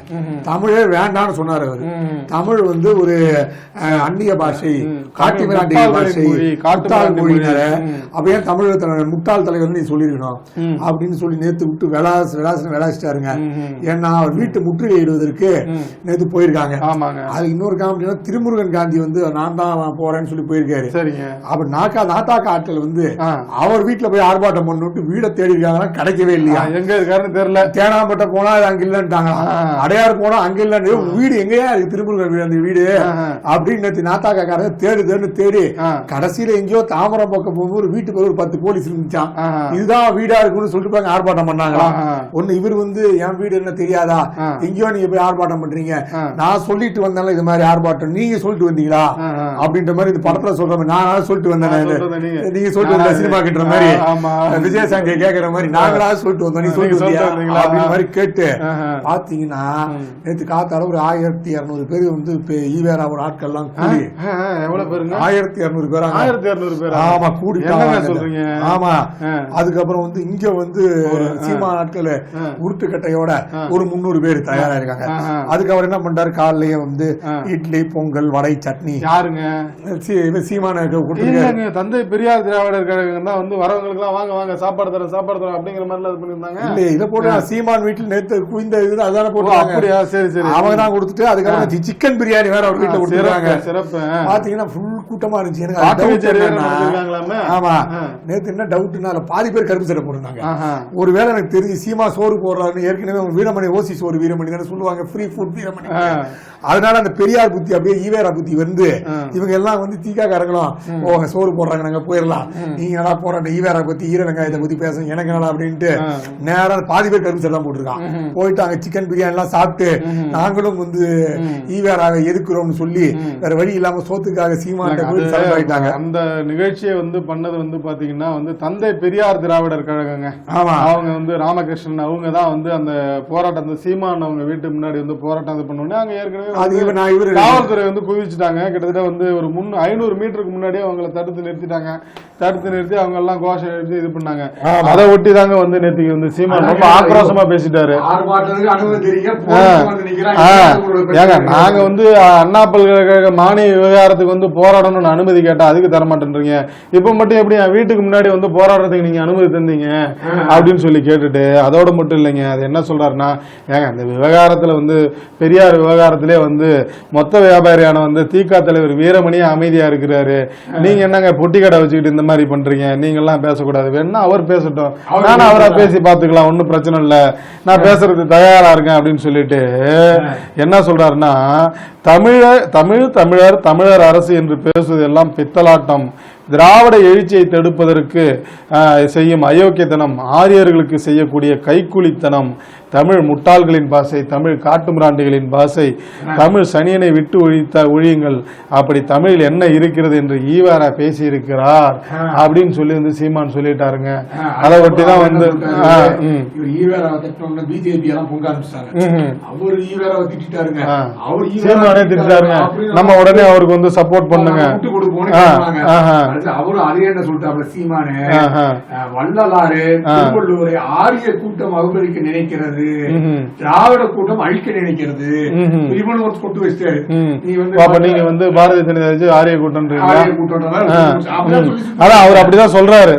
தமிழே வேண்டாம்னு சொன்னார் அவர். தமிழ் வந்து ஒரு அந்நிய பாஷை, காட்டு மிராண்டிய பாஷை, முட்டாள் மொழியினர அப்படியே தமிழர் தலைவர் முட்டாள் தலைவர் நீ சொல்லிருக்கணும் அப்படின்னு சொல்லி நேத்து விட்டு விளாசிட்டாருங்க. ஏன்னா அவர் வீட்டு முற்றுகையிடுவதற்கு நேத்து போயிருக்காங்க. அது இன்னொரு காமெடி, திருமுருகன் காந்தி வந்து நான் தான் போறேன்னு சொல்லி போயிருக்காரு. அப்ப நாத்தாக்கா ஆட்கள் வந்து அவர் வீட்டுல போய் ஆர்ப்பாட்டம் பண்ணிட்டு வீடை தேடி இருக்காங்கன்னா கிடைக்கவே இல்லையா, எங்க இருக்காருன்னு தெரியல. தேனாம்பட்ட போனா அது அங்க இல்லன்ட்டாங்க, அடையாறு போனா அங்க இல்லன்னு, வீடு எங்கேயா இருக்கு திருமுருகன் வீடு அந்த வீடு அப்படின்னு நாத்தாக்காக்காரங்க தேடு தேடி கடைசியில எங்கேயோ தாமரம் பக்கம் போகும்போது வீட்டுக்கு ஒரு 10 போலீஸ் இருந்துச்சான். இதுதான் வீடா இருக்குன்னு சொல்லிட்டு ஆர்ப்பாட்டம் பண்ணாங்களா. ஒண்ணு இவர் வந்து என் வீடு என்ன தெரியாதா, எங்கேயோ நீங்க போய் ஆர்ப்பாட்டம் பண்றீங்க, நான் சொல்லிட்டு வந்தாலும் இது மாதிரி ஆர்ப்பாட்டம் நீங்க சொல்லிட்டு வந்தீங்களா அப்படின்ற மாதிரி இந்த படத்துல சொல்ற மாதிரி நான் சொல்லிட்டு வந்தேன், நீங்க சொல்லிட்டு வந்த சினிமா கட்டுற மாதிரி விஜயசாங்கி கேக்குற மாதிரி நாங்களா சொல்லிட்டு வந்தோம் நீ சொல்லிட்டு வந்தீங்களா அப்படின்னு மாதிரி கேட்டு பாத்தீங்கன்னா நேற்று காத்தால ஒரு 1200 பேர் வந்து ஈவேரா ஒரு ஆட்கள் எல்லாம் கூடி எவ்வளவு பேருங்க 1200 பேர் 1200 பேர் ஆமா கூடி சொல்றீங்க. ஆமா அதுக்கப்புறம் வந்து இங்க வந்து சீமா நாட்கள் உருட்டுக்கட்டையோட ஒரு 300 பேர் தயாரா இருக்காங்க. அதுக்கு அவர் என்ன பண்றாரு, காலையிலேயே வந்து இட்லி பொங்கல் வடை சட்னி. யாருங்க சீமான தந்தை பெரியார் திராவிடர் கழகம் தான் வந்து வரவங்களுக்கு எல்லாம் வாங்க வாங்க சாப்பாடு தரோம் அப்படிங்கிற மாதிரி இது பண்ணிருந்தாங்க. இல்ல இதை போட்டு சீமான் வீட்டில் நேற்று குவிந்த இது அதான போட்டு அப்படியா, சரி சரி அவங்க தான் கொடுத்துட்டு அதுக்கப்புறம் சிக்கன் பிரியாணி வேற அவர் வீட்டுல கொடுத்துருக்காங்க. சிறப்பு பாத்தீங்கன்னா ஃபுல் கூட்டமா இருந்துச்சு. எனக்கு ஆமா நேற்று என்ன டவுட்னா பாதி பேர் கருப்பு சட்டை போட்டிருந்தாங்க. ஒருவேளை எனக்கு தெரிஞ்சு சீமா சோறு போடுறாருன்னு ஏற்கனவே வீரமணி ஓசி சோறு வீரமணி தானே சொல்லுவாங்க, ஃப்ரீ ஃபுட் வீரமணி. அதனால அந்த பெரியார் புத்தி அப்படியே ஈவேரா புத்தி வந்து இவங்க எல்லாம் வந்து தீக்கா கறக்கலாம், ஓ சோறு போடுறாங்க நாங்க போயிடலாம், நீங்க நல்லா போராட்ட ஈவேரா பத்தி ஈர வெங்காயத்தை பத்தி பேசுங்க எனக்கு நல்லா அப்படின்ட்டு நேரம் பாதி பேர் கருப்பு சட்டை போட்டிருக்கான். போயிட்டு அங்க சிக்கன் பிரியாணி எல்லாம் சாப்பிட்டு நாங்களும் வந்து ஈவேராவை எதுக்குறோம்னு சொல்லி வேற வழி இல்லாம சோத்துக்காக சீமாட்டாங்க. அந்த நிகழ்ச்சியை வந்து பண்ணது வந்து பாத்தீங்கன்னா வந்து தந்தை பெரியார் திராவிடர் கழகங்க. அவங்க வந்து ராமகிருஷ்ணன் அவங்க தான் வந்து அந்த போராட்டம் சீமான் அவங்க வீட்டு முன்னாடி வந்து போராட்டம் இது பண்ணோடனே அங்க ஏற்கனவே காவல்துறை வந்து குவிச்சுட்டாங்க. கிட்டத்தட்ட வந்து ஒரு 500 மீட்டருக்கு முன்னாடியே அவங்களை தடுத்து நிறுத்தி அவங்க எல்லாம் கோஷம் எழுதி இது பண்ணாங்க. அதை ஒட்டி தாங்க வந்து நேற்றுக்கு வந்து சீமான் ரொம்ப ஆக்ரோஷமா பேசிட்டாரு. நாங்க வந்து அண்ணா பல்கலைக்கழக மானிய விவகாரத்துக்கு வந்து போராடணும்னு அனுமதி கேட்டா அதுக்கு தரமாட்டேன்றீங்க, இப்ப மட்டும் எப்படி என் வீட்டுக்கு முன்னாடி வந்து போராடுறதுக்கு நீங்க அனுமதி தந்தீங்க அப்படின்னு சொல்லி கேட்டுட்டு அதோட மட்டும் இல்லைங்க, அது என்ன சொல்றாருன்னா அந்த விவகாரத்துல வந்து பெரியார் விவகாரத்திலே வந்து மொத்த வியாபாரியான வந்து திக தலைவர் வீரமணியே அமைதியா இருக்கிறாரு, நீங்க என்னங்க பொட்டி கடை வச்சுக்கிட்டு இந்த மாதிரி பண்றீங்க, நீங்க எல்லாம் பேசக்கூடாது, வேணா அவர் பேசட்டும், நானும் அவரா பேசி பாத்துக்கலாம், ஒன்னும் பிரச்சனை இல்ல, நான் பேசுறதுக்கு தயாரா இருக்கேன் அப்படின்னு சொல்லிட்டு என்ன சொல்றாருன்னா தமிழர் அரசு என்று பேசுவது எல்லாம் பித்தலாட்டம், திராவிட எழுச்சியை தடுப்பதற்கு செய்யும் அயோக்கியத்தனம், ஆரியர்களுக்கு செய்யக்கூடிய கைக்கூலித்தனம், தமிழ் முட்டாள்களின் பாசை, தமிழ் காட்டுமிராண்டிகளின் பாசை, தமிழ் சனியனை விட்டு ஒழியுங்கள், அப்படி தமிழில் என்ன இருக்கிறது என்று ஈவேரா பேசி இருக்கிறார் அப்படின்னு சொல்லி வந்து சீமான் சொல்லிட்டாருங்க. அதை ஒட்டி தான் வந்து சீமானே திட்டாருங்க, நம்ம உடனே அவருக்கு வந்து சப்போர்ட் பண்ணுங்க. அவரும் அதே என்ன சொல்லிட்டாப்ல சீமானு, வள்ளலாறு திருவள்ளுவரை ஆரிய கூட்டம் அவமதிக்க நினைக்கிறது, திராவிட கூட்டம் அழிக்க நினைக்கிறது, இவன் ஒரு கொட்டு வச்சிட்டாரு. நீங்க வந்து பாரதிய ஜனதா கட்சி ஆரிய கூட்டம் அதான் அவர் அப்படிதான் சொல்றாரு.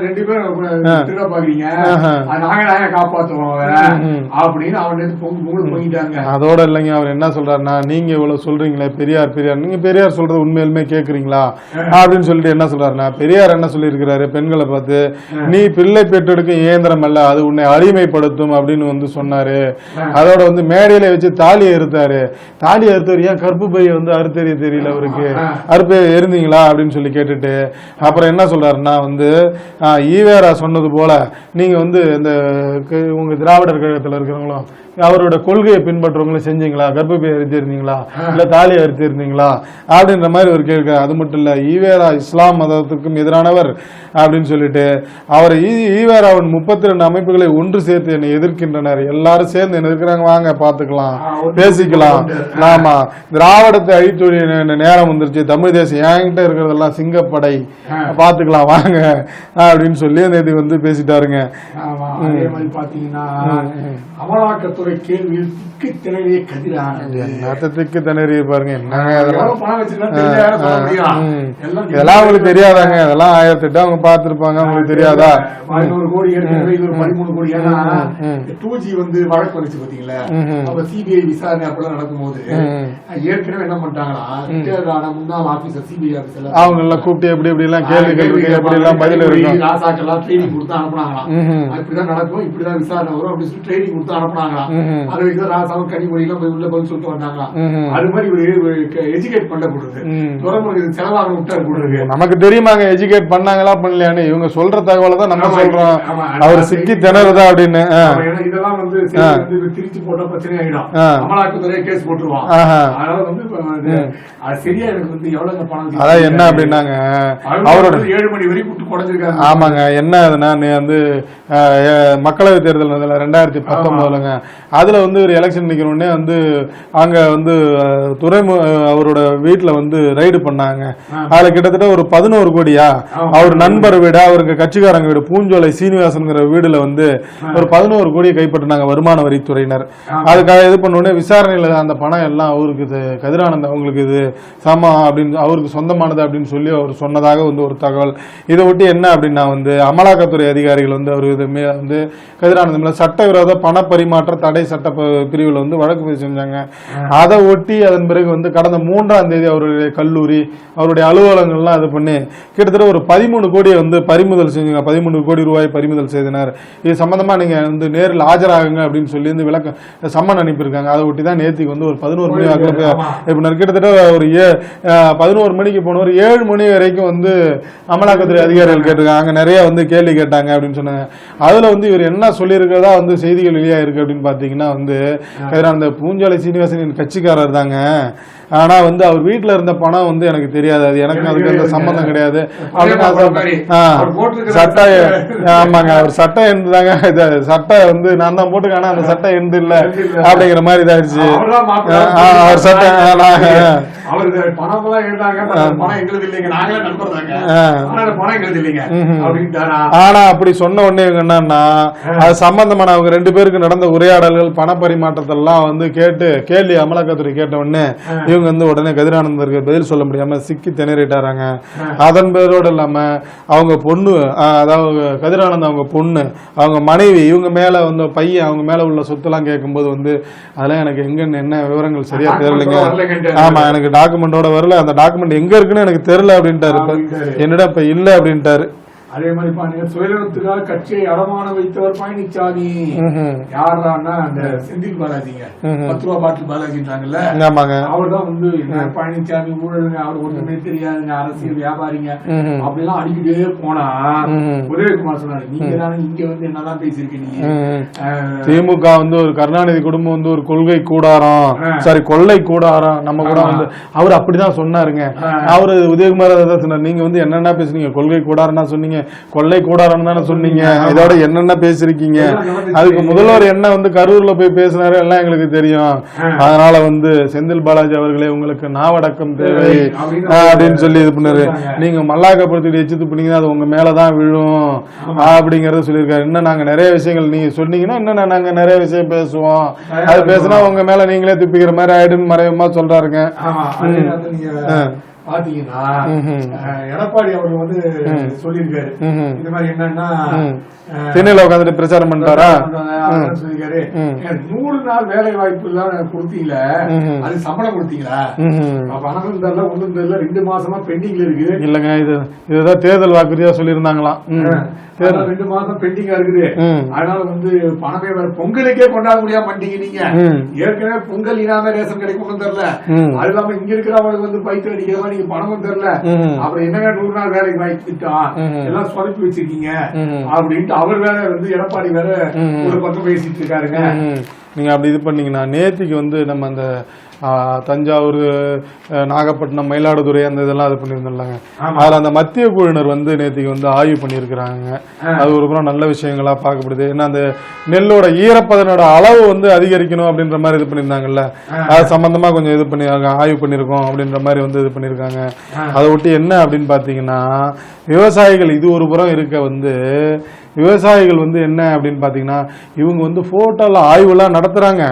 ரெண்டு பேரும் திருட பாக்குறீங்க, நாங்க காப்பாத்துவோம் அப்படின்னு அவன் போயிட்டாங்க. அதோட இல்லைங்க, அவர் என்ன சொல்றாருன்னா நீங்க இவ்வளவு சொல்றீங்களே பெரியார் நீங்க பெரியார் சொல்றது உண்மையிலுமே கேக்குறீங்களா அப்படின்னு சொல்லிட்டு என்ன சொல்றாருன்னா பெரியார் என்ன சொல்லி இருக்கிறாரு, பெண்களை பார்த்து நீ பிள்ளை பெற்றெடுக்க இயந்திரம் அல்ல, அது உன்னை அடிமைப்படுத்தும் அப்படின்னு வந்து சொன்னாரு. அதோட வந்து மேடையில வச்சு தாலியை அறுத்தாரு. ஏன் கற்பு பையை வந்து அறுத்தறிய தெரியல அவருக்கு, அறுப்பு இருந்தீங்களா அப்படின்னு சொல்லி கேட்டுட்டு அப்புறம் என்ன சொல்றாருன்னா வந்து ஈவேரா சொன்னது போல நீங்க வந்து இந்த உங்க திராவிடர் கழகத்துல இருக்கிறவங்களும் அவரோட கொள்கையை பின்பற்றவங்களும் செஞ்சீங்களா, கர்ப்பப்பை அறுத்திருந்தீங்களா, இல்ல தாலி அறுத்திருந்தீங்களா அப்படின்ற மாதிரி ஒரு கேட்க. அது மட்டும் இல்ல ஈவேரா இஸ்லாம் மதத்துக்கும் எதிரானவர் அப்படின்னு சொல்லிட்டு அவர் ஈவேராவின் 32 அமைப்புகளை ஒன்று சேர்த்து என்னை எதிர்க்கின்றனர், எல்லாரும் சேர்ந்து என்ன இருக்கிறாங்க, வாங்க பாத்துக்கலாம் பேசிக்கலாம், ஆமா திராவிடத்தை அழித்தொழி நேரம் வந்துருச்சு, தமிழ் தேசம் என்கிட்ட இருக்கிறதெல்லாம் சிங்கப்படை, பாத்துக்கலாம் வாங்க அப்படின்னு சொல்லி நேற்று வந்து பேசிட்டாருங்க. அமலாக்கத்துறை கேள்வியில் திக்கு திணறிய கதிரானது திக்கு திணறிய பாருங்க, என்னங்க இதெல்லாம் அவங்களுக்கு தெரியாதாங்க, அதெல்லாம் 1008 அவங்க பார்த்திருப்பாங்க, அவங்களுக்கு தெரியாதா? 11 கோடி ஏற்கனவே இது ஒரு 13 கோடி. ஏன்னா 2G வந்து வழக்கு வந்துச்சு பாத்தீங்களா, அப்ப சிபிஐ விசாரணை அப்பெல்லாம் நடக்கும்போது ஏற்கனவே என்ன பண்ணிட்டாங்கன்னா முன்னாள் ஆபீசர் சிபிஐ ஆபீசர் அவங்க எல்லாம் கூப்பிட்டு எப்படி எப்படி எல்லாம் கேள்வி எப்படி எல்லாம் பதில் இருக்கும், ராசாக்கெல்லாம் ட்ரைனிங் கொடுத்து அனுப்புனாங்களாம். இப்படிதான் நடக்கும், இப்படிதான் விசாரணை வரும் அப்படின்னு சொல்லி ட்ரைனிங் கொடுத்து அனுப்புனாங்களாம். அது வரைக்கும் ராசாவும் கனிமொழியெல்லாம் உள்ள பதில் சொல்லிட்டு வந்தாங்களாம். அது மாதிரி ஒரு எஜுகேட் பண்ண போடுறது, துறைமுறை செலவாக விட்டார் போடுறது. நமக்கு தெரியுமாங்க எஜுகேட் பண்ணாங்களா பண்ணலையான்னு? இவங்க சொல்ற தகவலை தான் நம்ம சொல்றோம், அவர் சிக்கி திணறுதா அப்படின்னு. இதெல்லாம் வந்து திருச்சி போட்ட பிரச்சனை ஆயிடும், அமலாக்கத்துறை கேஸ் போட்டுருவான். அதனால வந்து அது சரியா எனக்கு வந்து எவ்வளவு பணம் அதான் என்ன அப்படின்னாங்க அவரோட 7 மணி வரைக்கும் கூட்டு குறைஞ்சிருக்காங்க. ஆமாங்க, என்ன அதுனா வந்து மக்களவை தேர்தல் 2019ங்க, அதுல வந்து ஒரு எலெக்ஷன் நிக்கணும்னே வந்து அங்க வந்து அவரோட வீட்டுல வந்து ரைடு பண்ணாங்க. அதுல கிட்டத்தட்ட ஒரு 11 கோடியா அவர் நண்பர் வீடு, அவருக்கு கட்சிக்காரங்க வீடு பூஞ்சோலை சீனிவாசன்கிற வீடுல வந்து ஒரு 11 கோடியை கைப்பற்றினாங்க வருமான வரித்துறையினர். அதுக்காக இது பண்ண உடனே விசாரணையில அந்த பணம் எல்லாம் அவருக்கு கதிரானந்த் அவங்களுக்கு இது சம அப்படின்னு அவருக்கு சொந்தமானது அப்படின்னு சொல்லி அவர் சொன்னதாக வந்து ஒரு தகவல். இதை ஒட்டி என்ன அப்படின்னா வந்து அமலாக்கத்துறை அதிகாரிகள் வந்து அவர் வந்து கதிரானந்த் சட்டவிரோத பண பரிமாற்ற தடை சட்ட பிரிவில் வந்து வழக்கு பதிவு செஞ்சாங்க. அதை ஒட்டி அதன் பிறகு வந்து கடந்த 3ஆம் தேதி அவருடைய கல்லூரி அவருடைய அலுவலகங்கள்லாம் இது பண்ணி கிட்டத்தட்ட ஒரு 13 கோடியை வந்து பறிமுதல் செஞ்சுங்க, 13 கோடி ரூபாய் பறிமுதல் செய்தனர். இது சம்பந்தமா நீங்க வந்து நேரில் ஆஜராகுங்க அப்படின்னு சொல்லி வந்து விளக்கம் சம்மன் அனுப்பியிருக்காங்க. அதை ஒட்டி தான் நேற்றுக்கு வந்து ஒரு 11 மணி வாக்கில் கிட்டத்தட்ட ஒரு 11 மணிக்கு போனவர் 7 மணி வரைக்கும் வந்து அமலாக்கத்துறை அதிகாரிகள் கேட்டிருக்காங்க. அங்க நிறைய வந்து கேள்வி கேட்டாங்க அப்படின்னு சொன்னாங்க. அதுல வந்து இவர் என்ன சொல்லியிருக்கிறதா வந்து செய்திகள் வெளியா இருக்கு அப்படின்னு பாத்தீங்கன்னா வந்து அந்த பூஞ்சோலை சீனிவாசனின் கட்சிக்காரர் தாங்க, ஆனா வந்து அவர் வீட்டுல இருந்த பணம் வந்து எனக்கு தெரியாது, அது எனக்கு அதுக்கு எந்த சம்பந்தம் கிடையாது. சட்டை ஆமாங்க, அவர் சட்டை இருந்துதாங்க, சட்டை வந்து நான் தான் போட்டுக்கான அந்த சட்டை இருந்து இல்ல அப்படிங்கிற மாதிரி இதாயிருச்சு. அவர் சட்டை ஆனா அப்படி சொன்ன உடனே என்னன்னா அது சம்பந்தமான அவங்க 2 பேருக்கு நடந்த உரையாடல்கள் பண பரிமாற்றத்தெல்லாம் வந்து கேட்டு கேள்வி அமலாக்கத்துறை கேட்ட உடனே இவங்க வந்து உடனே கதிரானந்தருக்கு பதில் சொல்ல முடியாம சிக்கி திணறிட்டாராங்க. அதன் பேரோடு இல்லாம அவங்க பொண்ணு, அதாவது கதிரானந்த் அவங்க பொண்ணு, அவங்க மனைவி, இவங்க மேல வந்து பையன் அவங்க மேல உள்ள சொத்தெல்லாம் கேட்கும்போது வந்து அதெல்லாம் எனக்கு எங்கன்னு என்ன விவரங்கள் சரியா தெரியலைங்க. ஆமா, எனக்கு டாக்குமெண்டோட வரல, அந்த டாக்குமெண்ட் எங்க இருக்குன்னு எனக்கு தெரியல அப்படின்ட்டாரு. என்னடா இப்ப இல்ல அப்படின்ட்டாரு. அதே மாதிரி பாருங்க, சுயநலத்துக்காக கட்சியை அடமான வைத்தவர் பழனிசாமி. யாரான்னா அந்த செந்தில் பாலாஜிங்க, 10 ரூபா பாட்டில் பாலாஜின்றாங்கல்ல, அவர் தான் வந்து பழனிசாமி ஊழலுங்க, அவர் ஒண்ணுமே தெரியாதுங்க, அரசியல் வியாபாரிங்க அப்படிலாம் அடிக்கிட்டே போனா உதயகுமார் சொன்னாரு, நீங்க தானே இங்க வந்து என்னதான் பேசிருக்கீங்க, திமுக வந்து ஒரு கருணாநிதி குடும்பம் வந்து ஒரு கொள்கை கூடாரம், சாரி கொள்ளை கூடாரம், நம்ம கூட வந்து அவர் அப்படிதான் சொன்னாருங்க. அவரு உதயகுமார் அதான் சொன்னார், நீங்க வந்து என்னென்ன பேசுனீங்க, கொள்கை கூடாரம்னா சொன்னீங்க, கொள்ளை கூடாரம் தானே சொன்னீங்க, இதோட என்னென்ன பேசிருக்கீங்க, அதுக்கு முதல்வர் என்ன வந்து கரூர்ல போய் பேசினாரு எல்லாம் எங்களுக்கு தெரியும், அதனால வந்து செந்தில் பாலாஜி அவர்களே உங்களுக்கு நாவடக்கம் தேவை அப்படின்னு சொல்லி இது பண்ணாரு. நீங்க மல்லாக்கப்படுத்தி எச்சு பண்ணீங்கன்னா அது உங்க மேலதான் விழும் அப்படிங்கறத சொல்லியிருக்காரு. இன்னும் நாங்க நிறைய விஷயங்கள் நீங்க சொன்னீங்கன்னா இன்னும் நாங்க நிறைய விஷயம் பேசுவோம், அது பேசினா உங்க மேல நீங்களே துப்பிக்கிற மாதிரி ஆயிடுன்னு மறைமுகமா சொல்றாருங்க. பாத்தீங்கன்னா எடப்பாடி அவர்கள் வந்து சொல்லியிருக்காரு, இந்த மாதிரி என்னன்னா சென்னையில உட்காந்துட்டு பிரச்சாரம் பண்றாரா, சொல்லிருக்காரு 100 நாள் வேலை வாய்ப்பு எல்லாம் கொடுத்தீங்களா, அது சம்பளம் கொடுத்தீங்களா, பணமும் தெரியல ஒண்ணும் தெரியல, 2 மாசமா பெண்டிங்ல இருக்கு. இல்லங்க, இதுதான் தேர்தல் வாக்குறுதியா சொல்லியிருந்தாங்களாம், 2 மாசம் பெண்டிங்கா இருக்குது, அதனால வந்து பணமே வேற பொங்கலுக்கே கொண்டாட முடியாம பண்ணிட்டீங்க. நீங்க ஏற்கனவே பொங்கல் இனாம ரேஷன் கிடைக்கும் தெரியல, அது இல்லாம இங்க இருக்கிறவங்களுக்கு வந்து பைத்து அடிக்கிற மாதிரி நீங்க பணமும் தெரியல, அப்புறம் என்னங்க 100 நாள் வேலைக்கு வாய்ப்பு திட்டம் எல்லாம் சொதப்பி வச்சிருக்கீங்க அப்படின்ட்டு அவர் வேற வந்து எடப்பாடி வேற ஒரு பக்கம் பேசிட்டு இருக்காருங்க. நீங்க அப்படி இது பண்ணீங்கன்னா நேத்திக்கு வந்து நம்ம அந்த தஞ்சாவூர், நாகப்பட்டினம், மயிலாடுதுறை அந்த இதெல்லாம் இது பண்ணியிருந்தாங்க. அதுல அந்த மத்திய குழுவினர் வந்து நேற்றுக்கு வந்து ஆய்வு பண்ணியிருக்கிறாங்க. அது ஒரு புறம் நல்ல விஷயங்களா பார்க்கப்படுது. ஏன்னா அந்த நெல்லோட ஈரப்பதனோட அளவு வந்து அதிகரிக்கணும் அப்படின்ற மாதிரி இது பண்ணியிருந்தாங்கல்ல, அது சம்பந்தமா கொஞ்சம் இது பண்ணி ஆய்வு பண்ணியிருக்கோம் அப்படின்ற மாதிரி வந்து இது பண்ணியிருக்காங்க. அதை ஒட்டி என்ன அப்படின்னு பார்த்தீங்கன்னா விவசாயிகள் இது ஒரு புறம் இருக்க வந்து விவசாயிகள் வந்து என்ன அப்படின்னு பாத்தீங்கன்னா இவங்க வந்து போட்டோல ஆய்வுலாம் நடத்துறாங்க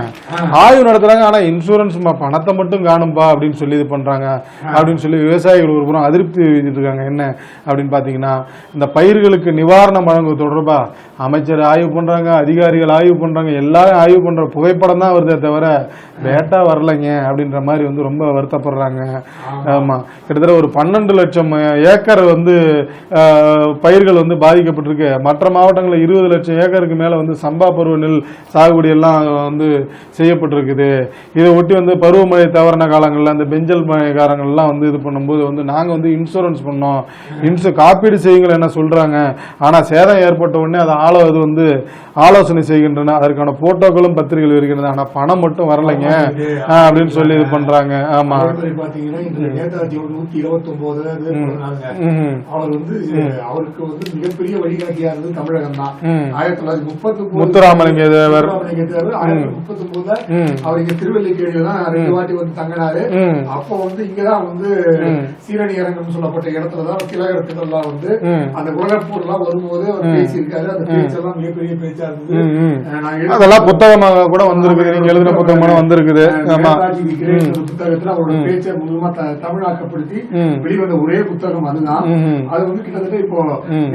ஆனா இன்சூரன்ஸ் பணத்தை மட்டும் காணும்பா அப்படின்னு சொல்லி இது பண்றாங்க அப்படின்னு சொல்லி விவசாயிகள் ஒரு புறம் அதிருப்தி எழுதிட்டு இருக்காங்க. என்ன அப்படின்னு பாத்தீங்கன்னா இந்த பயிர்களுக்கு நிவாரணம் வழங்குவது தொடர்பா அமைச்சர் ஆய்வு பண்றாங்க, அதிகாரிகள் ஆய்வு பண்றாங்க, எல்லாரும் ஆய்வு பண்ற புகைப்படம் தான் வருதே தவிர டேட்டா வரலைங்க அப்படின்ற மாதிரி வந்து ரொம்ப வருத்தப்படுறாங்க. ஆமா, கிட்டத்தட்ட ஒரு 12 லட்சம் ஏக்கர் வந்து பயிர்கள் வந்து பாதிக்கப்பட்டிருக்கு. மற்ற மாவட்டங்களில் 20 லட்சம் ஏக்கருக்கு மேல வந்து சம்பா பருவ நெல் சாகுபடி எல்லாம் வந்து செய்யப்பட்டிருக்குது. இதை ஒட்டி வந்து பருவமழை தவறான காலங்கள்ல அந்த பெஞ்சல் மழை காலங்கள்லாம் வந்து இது பண்ணும்போது வந்து நாங்க வந்து இன்சூரன்ஸ் பண்ணோம், காப்பீடு செய்யுங்கள் என்ன சொல்றாங்க. ஆனா சேதம் ஏற்பட்ட உடனே அது வந்து ஆலோசனை செய்கின்றன, அதற்கான போட்டோக்களும் பத்திரிகைகள் இருக்கின்றன, ஆனா பணம் மட்டும் வரலைங்க அப்படின்னு சொல்லி இது பண்றாங்க. ஆமா, அவருக்கு வந்து மிகப்பெரிய வழிகாட்டியா இருந்தது தமிழகம் தான். 1939 முத்துராமலிங்க தேவர் 1939 அவர் இங்க திருவல்லிக்கேணியில தான் 2 வாட்டி வந்து தங்கினாரு. அப்போ வந்து இங்கதான் வந்து சீரணி அரங்கம் சொல்லப்பட்ட இடத்துலதான் திலகரத்துக்கெல்லாம் வந்து அந்த உலகப்போர் எல்லாம் வரும்போது அவர் பேசியிருக்காரு. அந்த பேச்செல்லாம் மிகப்பெரிய பேச்சா இருந்தது. அதெல்லாம் புத்தகமாக கூட வந்திருக்குது, நீங்க எழுதின புத்தகமாக வந்திருக்குது. புத்தகத்துல அவரோட பேச்சை முழுமா தமிழாக்கப்படுத்தி வெளிவந்த ஒரே புத்தகம் அதுதான். அது வந்து கிட்டத்தட்ட இப்போ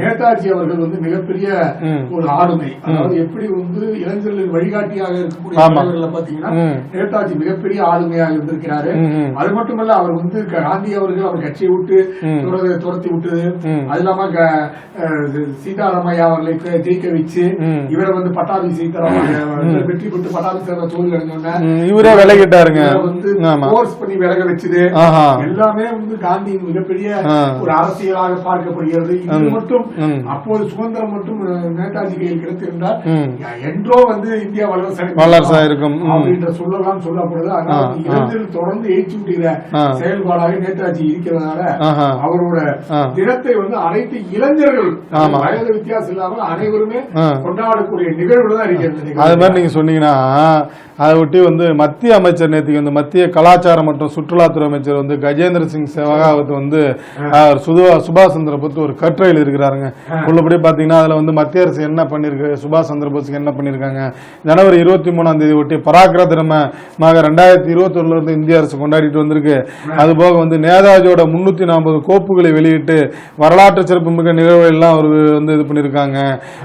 நேதாஜி அவர்கள் வந்து மிகப்பெரிய ஒரு ஆளுமை, அதாவது எப்படி வந்து இளைஞர்களின் வழிகாட்டியாக இருக்கக்கூடிய பாத்தீங்கன்னா நேதாஜி மிகப்பெரிய ஆளுமையாக இருந்திருக்கிறாரு. அது மட்டுமல்ல, அவர் வந்து காந்தி அவர்கள் அவர் கட்சியை விட்டு துரத்தி விட்டது, அது இல்லாம சீதாராமையா அவர்களை ஜெயிக்க வச்சு இவரை வந்து பட்டாபி சீதாராமையா வெற்றி பெற்று பட்டாபி தோல்வி அடைஞ்சோன்னா இவரே விலகிட்டாருங்க, வந்து போர்ஸ் பண்ணி விலக வச்சது எல்லாமே வந்து காந்தியின் மிகப்பெரிய ஒரு அரசியலாக பார்க்கப்படுகிறது. இது மட்டும் அப்போது சுதந்திரம் மட்டும் நேதாஜி கையில் கிடைத்திருந்தால் என்றோ வந்து இந்தியா வல்லரசா இருக்கும் அப்படின்ற சொல்லலாம் சொல்லப்படுது. அதனால இளைஞர்கள் தொடர்ந்து எழுச்சி விடுகிற செயல்பாடாக நேதாஜி இருக்கிறதுனால அவரோட தினத்தை வந்து அனைத்து இளைஞர்கள் வயது வித்தியாசம் இல்லாமல் அனைவருமே கொண்டாடக்கூடிய நிகழ்வு தான் இருக்கிறது. அது மாதிரி நீங்க சொன்னீங்கன்னா அதை ஒட்டி வந்து மத்திய அமைச்சர் நேற்றுக்கு வந்து மத்திய கலாச்சாரம் மற்றும் சுற்றுலாத்துறை அமைச்சர் வந்து கஜேந்திர சிங் செகாவத் வந்து சுபாஷ் சந்திர போஸ் ஒரு கட்டுரை எழுதியிருக்கிறாருங்க. உள்ளபடி பாத்தீங்கன்னா அதுல வந்து மத்திய அரசு என்ன பண்ணிருக்கு, சுபாஷ் சந்திர போஸுக்கு என்ன பண்ணிருக்காங்க. ஜனவரி 23 ஒட்டி பராக்கிர தினமாக 2021 இருந்து இந்திய அரசு கொண்டாடிட்டு வந்திருக்கு. அது போக வந்து நேதாஜியோட 340 கோப்புகளை வெளியிட்டு வரலாற்று சிறப்பு மிக்க நிகழ்வு எல்லாம் அவர் வந்து இது பண்ணிருக்காங்க.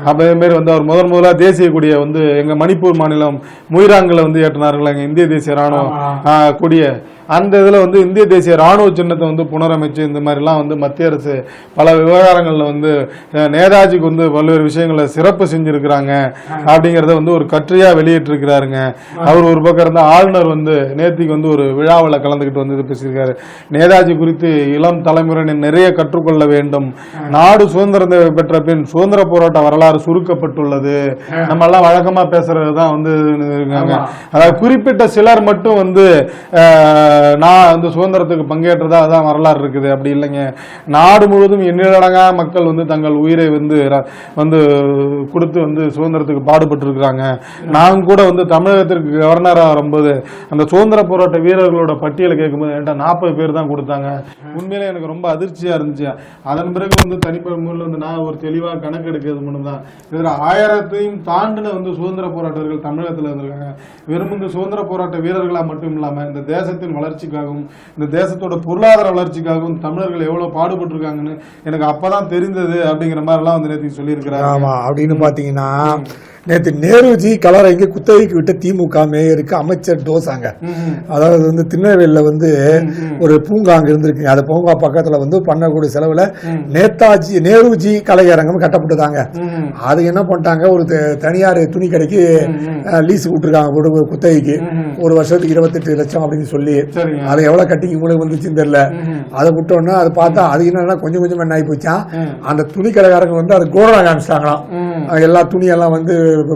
அதே மாதிரி வந்து அவர் முதலா தேசிய கொடியை வந்து எங்க மணிப்பூர் மாநிலம் முயிராங்கில் வந்து ஏற்றினார்கள் இந்திய தேசிய ராணுவம் கொடிய. அந்த இதுல வந்து இந்திய தேசிய ராணுவ சின்னத்தை வந்து புனரமைச்சு இந்த மாதிரி எல்லாம் வந்து மத்திய அரசு பல விவகாரங்கள்ல வந்து நேதாஜிக்கு வந்து பல்வேறு விஷயங்களை சிறப்பு செஞ்சிருக்கிறாங்க அப்படிங்கறத வந்து ஒரு கட்டுரையா வெளியிட்டு இருக்கிறாருங்க. அவர் ஒரு பக்கம் இருந்த ஆளுநர் வந்து நேத்திக்கு வந்து ஒரு விழாவில் கலந்துகிட்டு வந்து இது பேசியிருக்காரு. நேதாஜி குறித்து இளம் தலைமுறையினர் நிறைய கற்றுக்கொள்ள வேண்டும். நாடு சுதந்திரத்தை பெற்ற பின் சுதந்திர போராட்ட வரலாறு சுருக்கப்பட்டுள்ளது. நம்ம எல்லாம் வழக்கமா பேசுறதுதான் வந்து இருக்காங்க. அதாவது குறிப்பிட்ட சிலர் மட்டும் வந்து நான் வந்து சுதந்திரத்துக்கு பங்கேற்றதா அதான் வரலாறு இருக்குது. அப்படி இல்லைங்க, நாடு முழுவதும் எண்ணிலடங்கா மக்கள் வந்து தங்கள் உயிரை வந்து கொடுத்து வந்து சுதந்திரத்துக்கு பாடுபட்டு இருக்கிறாங்க. நாங்க கூட வந்து தமிழகத்திற்கு கவர்னரா வரும்போது அந்த சுதந்திர போராட்ட வீரர்களோட பட்டியலை கேட்கும்போது என்கிட்ட 40 பேர் தான் கொடுத்தாங்க. உண்மையிலே எனக்கு ரொம்ப அதிர்ச்சியா இருந்துச்சு. அதன் பிறகு வந்து தனிப்பட்ட முறையில் வந்து நான் ஒரு தெளிவாக கணக்கு எடுக்கிறது மட்டும் தான். இதில் 1000ஐயும் தாண்டின வந்து சுதந்திர போராட்டர்கள் தமிழகத்தில் இருந்திருக்காங்க. வெறும் இந்த சுதந்திர போராட்ட வீரர்களா மட்டும் இல்லாம இந்த தேசத்தின் வளர்ச்சிக்காகவும் இந்த தேசத்தோட பொருளாதார வளர்ச்சிக்காகவும் தமிழர்கள் எவ்வளவு பாடுபட்டு இருக்காங்கன்னு எனக்கு அப்பதான் தெரிந்தது அப்படிங்கிற மாதிரி எல்லாம் வந்து நேற்று சொல்லி இருக்கிறாங்க. ஆமா, அப்படின்னு பாத்தீங்கன்னா நேற்று நேருஜி கலரங்கி குத்தகைக்கு விட்ட திமுக மேயருக்கு அமைச்சர் டோஸாங்க. அதாவது வந்து திருநெல்வேலியில வந்து ஒரு பூங்கா அங்க இருந்திருக்கு. அந்த பூங்கா பக்கத்துல வந்து பண்ணக்கூடிய செலவுல நேருஜி கலையரங்கம் கட்டப்பட்டதாங்க. அது என்ன பண்ணிட்டாங்க, ஒரு தனியார் துணி கடைக்கு லீஸ் விட்டுருக்காங்க குத்தகைக்கு. ஒரு வருஷத்துக்கு 28 லட்சம் அப்படின்னு சொல்லி அதை எவ்வளவு கட்டிங்க உங்களுக்கு வந்துச்சுன்னு தெரியல. அதை விட்டோன்னா அதை பார்த்தா அது என்னன்னா கொஞ்சம் கொஞ்சம் என்ன ஆகி போச்சான். அந்த துணி கடைக்காரங்க வந்து அது கோடரா காமிச்சிட்டாங்களாம். எல்லா துணியெல்லாம் வந்து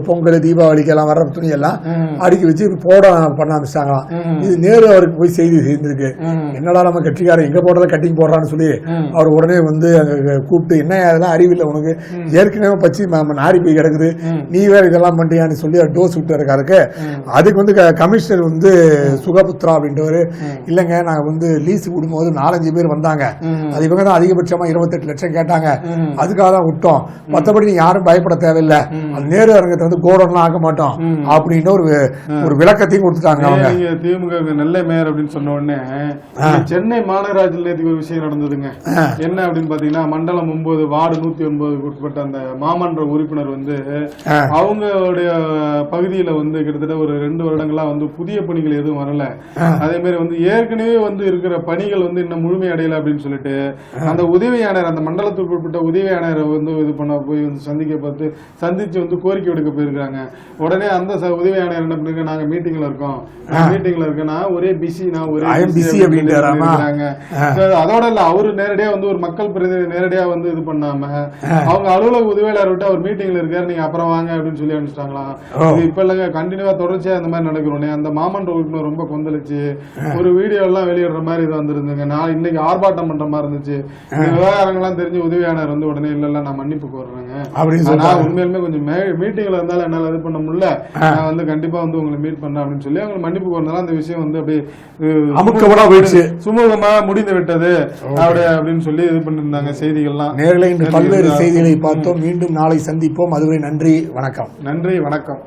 பொங்கல் தீபாவளிக்கு எல்லாம் வர்ற துணியெல்லாம் அடுக்கி வச்சு போட பண்ண ஆரம்பிச்சிட்டாங்களாம். இது நேரு அவருக்கு போய் செய்தி சேர்ந்திருக்கு. என்னடா நம்ம கட்சிக்காரன் எங்க போடுறத கட்டிங் போடுறான்னு சொல்லி அவர் உடனே வந்து அங்க கூப்பிட்டு என்ன அதெல்லாம் அறிவில்லை உனக்கு, ஏற்கனவே பச்சு நாரி போய் கிடக்குது, நீ வேற இதெல்லாம் பண்றியான்னு சொல்லி டோஸ் விட்டு இருக்காருக்கு. அதுக்கு வந்து கமிஷனர் வந்து சுகபுத்ரா அப்படின்றவரு, இல்லைங்க நாங்க வந்து லீஸ் விடும்போது 4-5 பேர் வந்தாங்க, அது இவங்க தான் அதிகபட்சமா 28 லட்சம் கேட்டாங்க, அதுக்காக தான் விட்டோம், மற்றபடி நீ யாரும் பயப்பட தேவையில்லை, அது நேரு அரங்கத்தை வந்து கோடன்லாம் ஆக்க மாட்டோம் அப்படின்னு ஒரு விளக்கத்தையும் கொடுத்துட்டாங்க. அவங்க திமுக நெல்லை மேயர் அப்படின்னு சொன்ன உடனே சென்னை மாநகராட்சியில் நேற்று ஒரு விஷயம் நடந்ததுங்க. என்ன அப்படின்னு பாத்தீங்கன்னா மண்டலம் 9 வார்டு 109 உட்பட்ட அந்த மாமன்ற உறுப்பினர் வந்து அவங்களுடைய பகுதியில வந்து கிட்டத்தட்ட ஒரு 2 வருடங்களா வந்து புதிய பணிகள் எதுவும் வரல, அதே மாதிரி வந்து ஏற்கனவே வந்து இருக்கிற பணிகள் வந்து இன்னும் முழுமை அடையல அப்படின்னு சொல்லிட்டு அந்த உதவி ஆணையர், அந்த மண்டலத்துக்கு உட்பட்ட உதவி ஆணையரை வந்து இது பண்ண போய் வந்து சந்திச்சு வந்து கோரிக்கை விடுக்க போயிருக்காங்க. உடனே அந்த உதவி ஆணையர் என்ன பண்ணுங்க, நாங்க மீட்டிங்ல இருக்கோம், நான் ஒரே பிஸி, நான் ஒரே அதோட இல்ல, அவரு நேரடியா வந்து ஒரு மக்கள் பிரதிநிதி நேரடியா வந்து இது பண்ணாம அவங்க அலுவலக உதவியாளர் விட்டு அவர் மீட்டிங்ல இருக்காரு, நீங்க அப்புறம் வாங்க அப்படின்னு சொல்லி அனுப்பிச்சிட்டாங்களாம். இது இப்ப இல்லங்க, கண்டினியூவா தொடர்ச்சியா அந்த மாதிரி நடக்கிறோம். அந்த மாமன்ற உறுப்பினர் ரொம்ப கொந்தளிச்சு ஒரு வீடியோ எல்லாம் வெளியிடுற மாதிரி இது வந்துருந்துங்க. நான் இன்னைக்கு ஆர்ப்பாட்டம் பண்ற மாதிரி இருந்துச்சு. விவகாரங்கள்லாம் தெரிஞ்சு உதவியாளர் வந்து உடனே இல்ல நான் மன்னிப்பு கோர்றேங்க அப்படின்னு சொன்னா, உண்மையிலுமே கொஞ்சம் மீட்டிங்ல இருந்தாலும் என்னால இது பண்ண முடியல, நான் வந்து கண்டிப்பா வந்து உங்களை மீட் பண்றேன் அப்படின்னு சொல்லி அவங்க மன்னிப்பு கோர்னால அந்த விஷயம் வந்து அப்படியே சுமூகமா முடிந்து விட்டது அப்படின்னு சொல்லி இது பண்ணிருந்தாங்க. செய்திகள்லாம் நேரில் இன்று பல்வேறு செய்திகளை பார்த்தோம். மீண்டும் நாளை சந்திப்போம். அதுவரை நன்றி, வணக்கம். நன்றி, வணக்கம்.